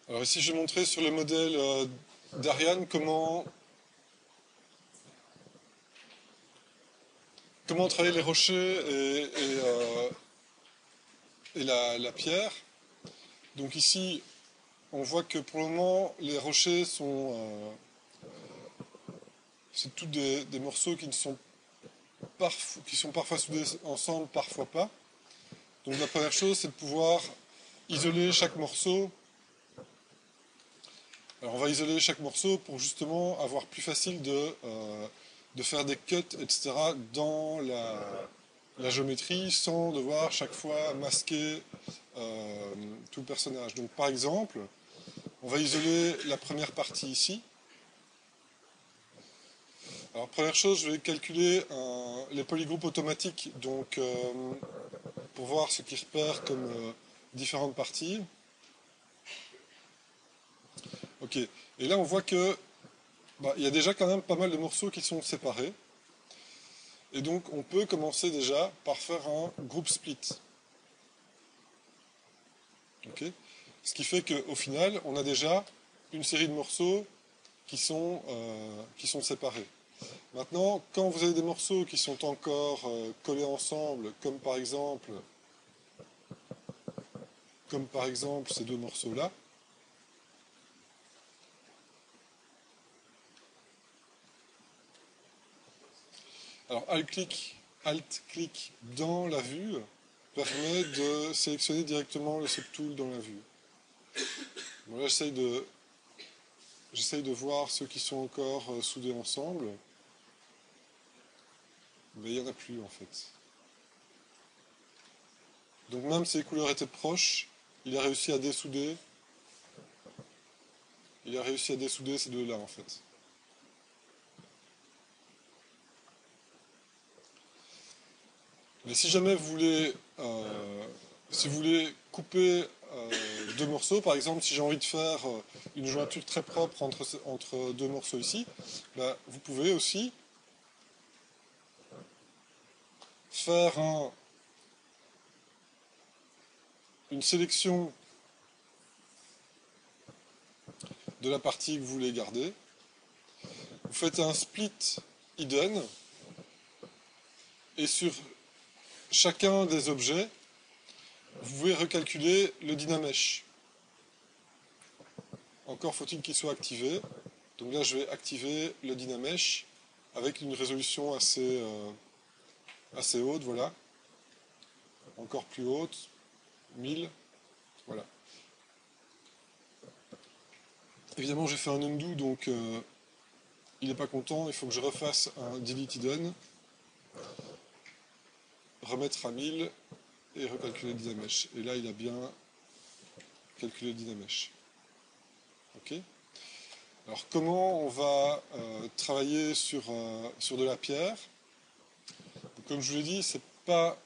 Alors ici, je vais montrer sur le modèle d'Ariane comment travailler les rochers et la pierre. Donc ici, on voit que pour le moment, les rochers c'est tous des morceaux qui sont parfois soudés ensemble, parfois pas. Donc la première chose, c'est de pouvoir isoler chaque morceau. Alors on va isoler chaque morceau pour justement avoir plus facile de faire des cuts, etc. dans la géométrie sans devoir chaque fois masquer tout le personnage. Donc par exemple, on va isoler la première partie ici. Alors première chose, je vais calculer les polygroupes automatiques donc, pour voir ce qui repère comme différentes parties. Ok, et là on voit que il y a déjà quand même pas mal de morceaux qui sont séparés. Et donc on peut commencer déjà par faire un groupe split. Okay, ce qui fait qu'au final, on a déjà une série de morceaux qui sont séparés. Maintenant, quand vous avez des morceaux qui sont encore collés ensemble, comme par exemple ces deux morceaux-là, alors Alt-clic dans la vue permet de sélectionner directement le subtool dans la vue. Bon, là, j'essaye de voir ceux qui sont encore soudés ensemble. Mais il n'y en a plus en fait. Donc même si les couleurs étaient proches, il a réussi à dessouder. Il a réussi à dessouder ces deux-là en fait. Mais si jamais si vous voulez couper deux morceaux, par exemple, si j'ai envie de faire une jointure très propre entre deux morceaux ici, vous pouvez aussi faire une sélection de la partie que vous voulez garder. Vous faites un split hidden et sur chacun des objets, vous pouvez recalculer le dynamesh. Encore faut-il qu'il soit activé. Donc là, je vais activer le dynamesh avec une résolution assez haute, voilà. Encore plus haute, 1000, voilà. Évidemment, j'ai fait un undo, donc il n'est pas content. Il faut que je refasse un delete hidden, remettre à 1000 et recalculer le dynamesh. Et là, il a bien calculé le dynamesh. Ok. Alors, comment on va travailler sur de la pierre? Donc, comme je vous l'ai dit, c'est pas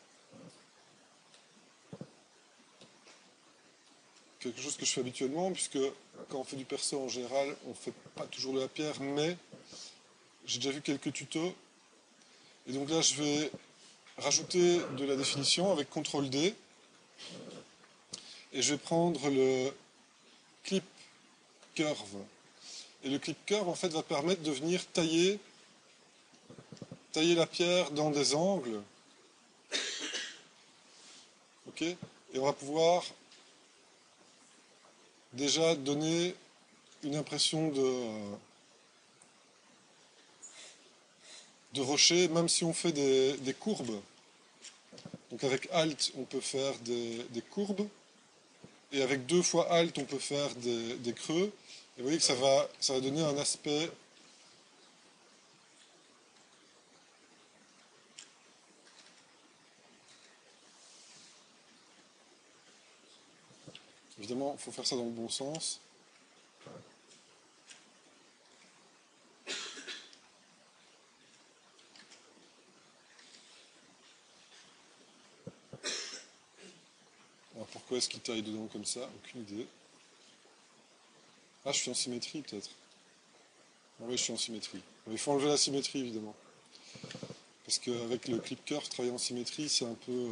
quelque chose que je fais habituellement, puisque quand on fait du perso en général, on ne fait pas toujours de la pierre, mais j'ai déjà vu quelques tutos. Et donc là, je vais rajouter de la définition avec CTRL D. Et je vais prendre le clip curve. Et le clip curve, en fait, va permettre de venir tailler la pierre dans des angles. Ok. Et on va pouvoir déjà donner une impression de rocher, même si on fait des courbes. Donc avec Alt, on peut faire des courbes. Et avec 2 fois Alt, on peut faire des creux. Et vous voyez que ça va donner un aspect évidemment, il faut faire ça dans le bon sens. Alors pourquoi est-ce qu'il taille dedans comme ça? Aucune idée. Ah, je suis en symétrie peut-être. Ah oui, je suis en symétrie. Il faut enlever la symétrie évidemment. Parce qu'avec le clip curve, travailler en symétrie, c'est un peu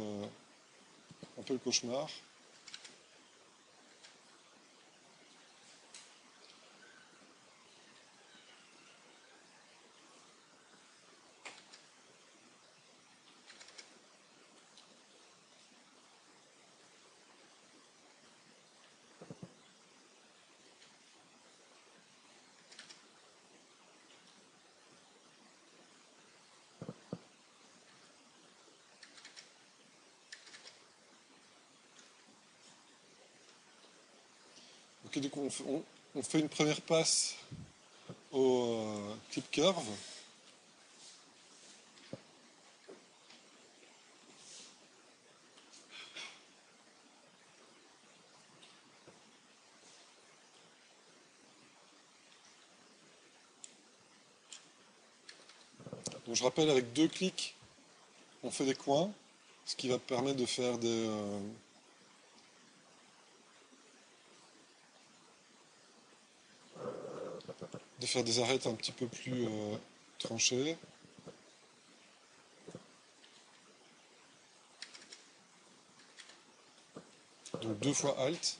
le cauchemar. Ok, donc on fait une première passe au clip curve. Donc je rappelle, avec 2 clics, on fait des coins, ce qui va permettre de faire des arêtes un petit peu plus tranchées. Donc 2 fois Alt.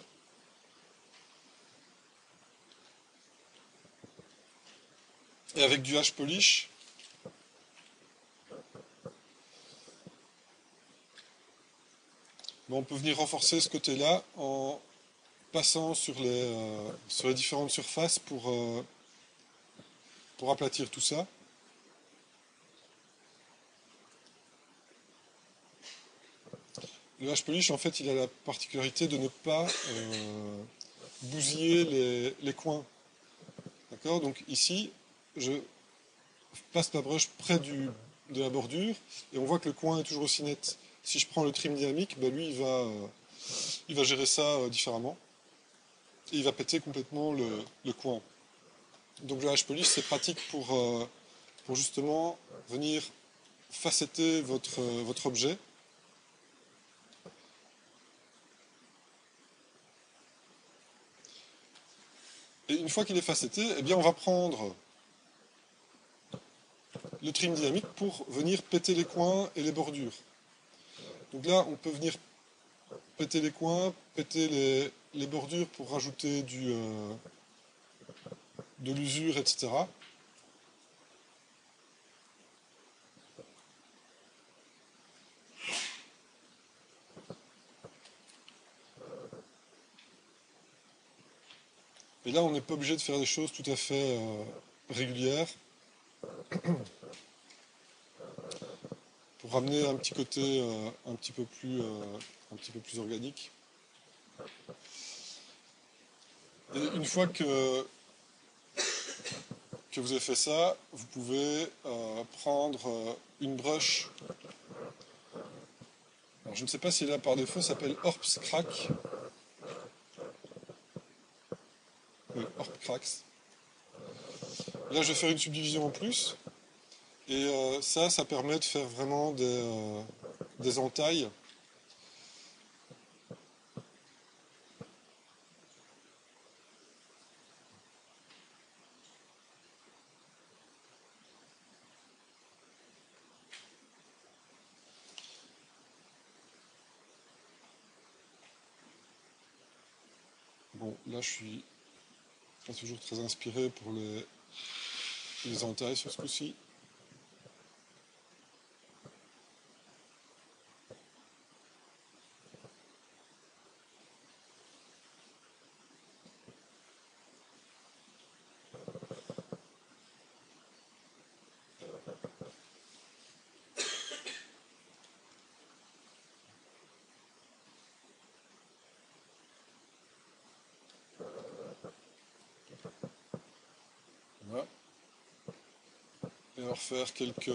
Et avec du H-Polish, on peut venir renforcer ce côté-là en passant sur les différentes surfaces pour aplatir tout ça. Le H-Polish, en fait, il a la particularité de ne pas bousiller les coins. D'accord? Donc ici, je passe ma brush près de la bordure et on voit que le coin est toujours aussi net. Si je prends le trim dynamique, ben lui, il va gérer ça différemment. Et il va péter complètement le coin. Donc le H-Polish, c'est pratique pour justement venir facetter votre objet. Et une fois qu'il est facetté, eh bien on va prendre le trim dynamique pour venir péter les coins et les bordures. Donc là, on peut venir péter les coins, péter les bordures pour rajouter de l'usure, etc. Et là, on n'est pas obligé de faire des choses tout à fait régulières pour ramener un petit côté un petit peu plus organique. Et une fois que vous avez fait ça, vous pouvez prendre une brush. Alors, je ne sais pas si là par défaut ça s'appelle Orps Crack. Oui, Orp Cracks. Là, je vais faire une subdivision en plus. Et ça permet de faire vraiment des entailles. Bon, là, je suis pas toujours très inspiré pour les entailles sur ce coup-ci. Voilà. Et on va refaire quelques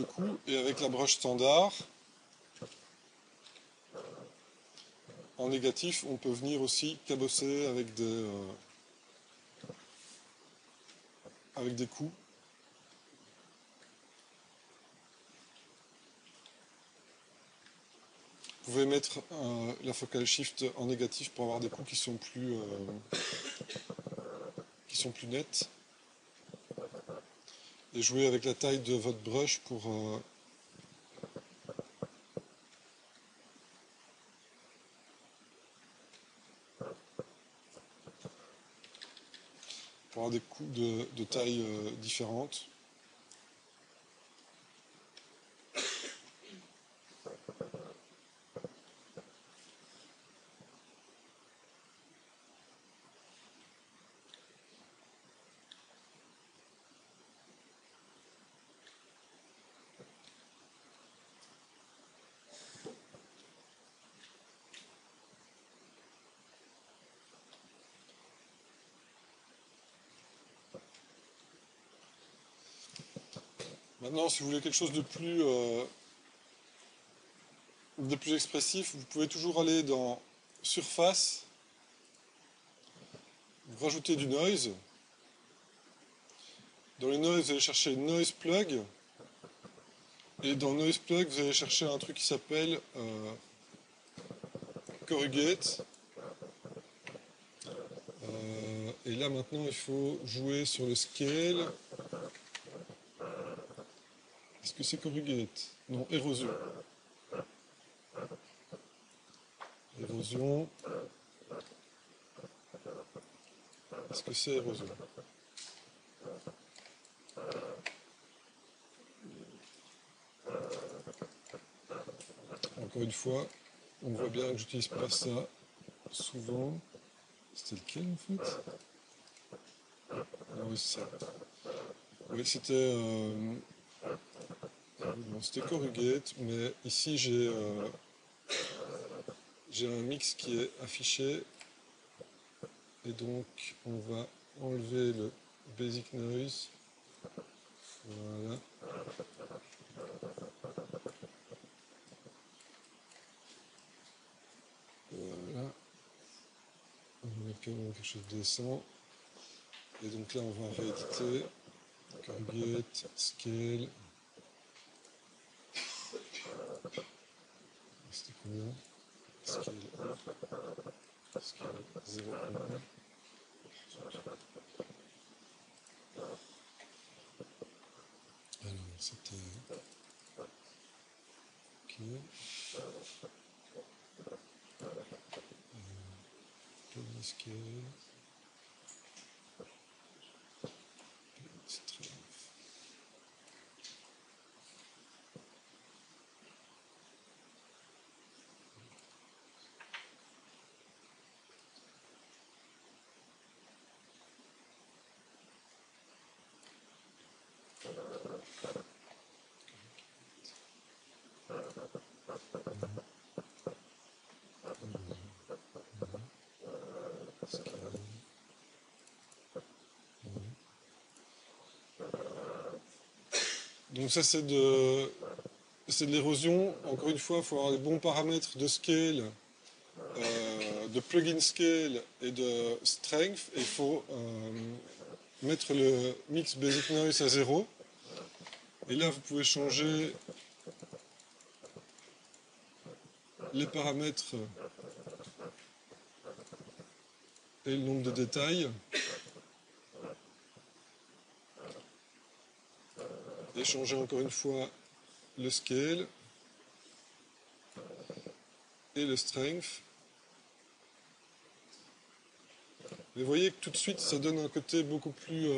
coups. Et avec la broche standard, en négatif, on peut venir aussi cabosser avec des coups. Vous pouvez mettre la focal shift en négatif pour avoir des coups qui sont plus nets. Et jouer avec la taille de votre brush avoir des coups de taille différentes. Maintenant, si vous voulez quelque chose de plus expressif, vous pouvez toujours aller dans Surface, vous rajoutez du noise. Dans les noise, vous allez chercher Noise Plug. Et dans Noise Plug, vous allez chercher un truc qui s'appelle Corrugate. Et là maintenant, il faut jouer sur le scale. Est-ce que c'est Corrugate? Non, Érosion. Érosion. Est-ce que c'est Érosion? Encore une fois, on voit bien que j'utilise pas ça souvent. C'était lequel en fait? Ah oui, c'est ça. Oui, c'était Corrugate, mais ici j'ai un mix qui est affiché. Et donc, on va enlever le Basic Noise. Voilà. Voilà. On va quand même quelque chose de décent. Et donc là, on va rééditer. Corrugate, Scale. C'était combien? Scale 1. Scale 0,1. Alors, c'était... Ok. Scale. Strength. Donc ça c'est de l'érosion. Encore une fois, il faut avoir les bons paramètres de scale, de plugin scale et de strength. Et il faut mettre le mix basic noise à 0. Et là, vous pouvez changer les paramètres et le nombre de détails. Et changer encore une fois le scale et le strength. Et vous voyez que tout de suite, ça donne un côté beaucoup plus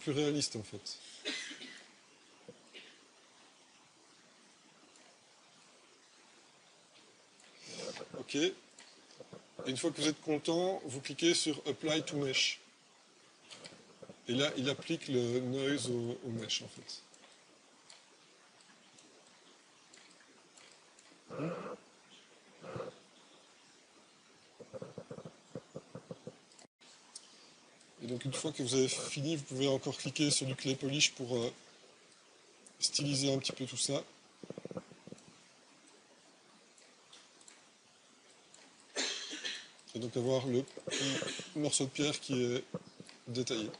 réaliste en fait. Ok. Et une fois que vous êtes content, vous cliquez sur Apply to Mesh. Et là, il applique le noise au mesh en fait. Et donc une fois que vous avez fini, vous pouvez encore cliquer sur du clay polish pour styliser un petit peu tout ça. Et donc avoir le morceau de pierre qui est détaillé.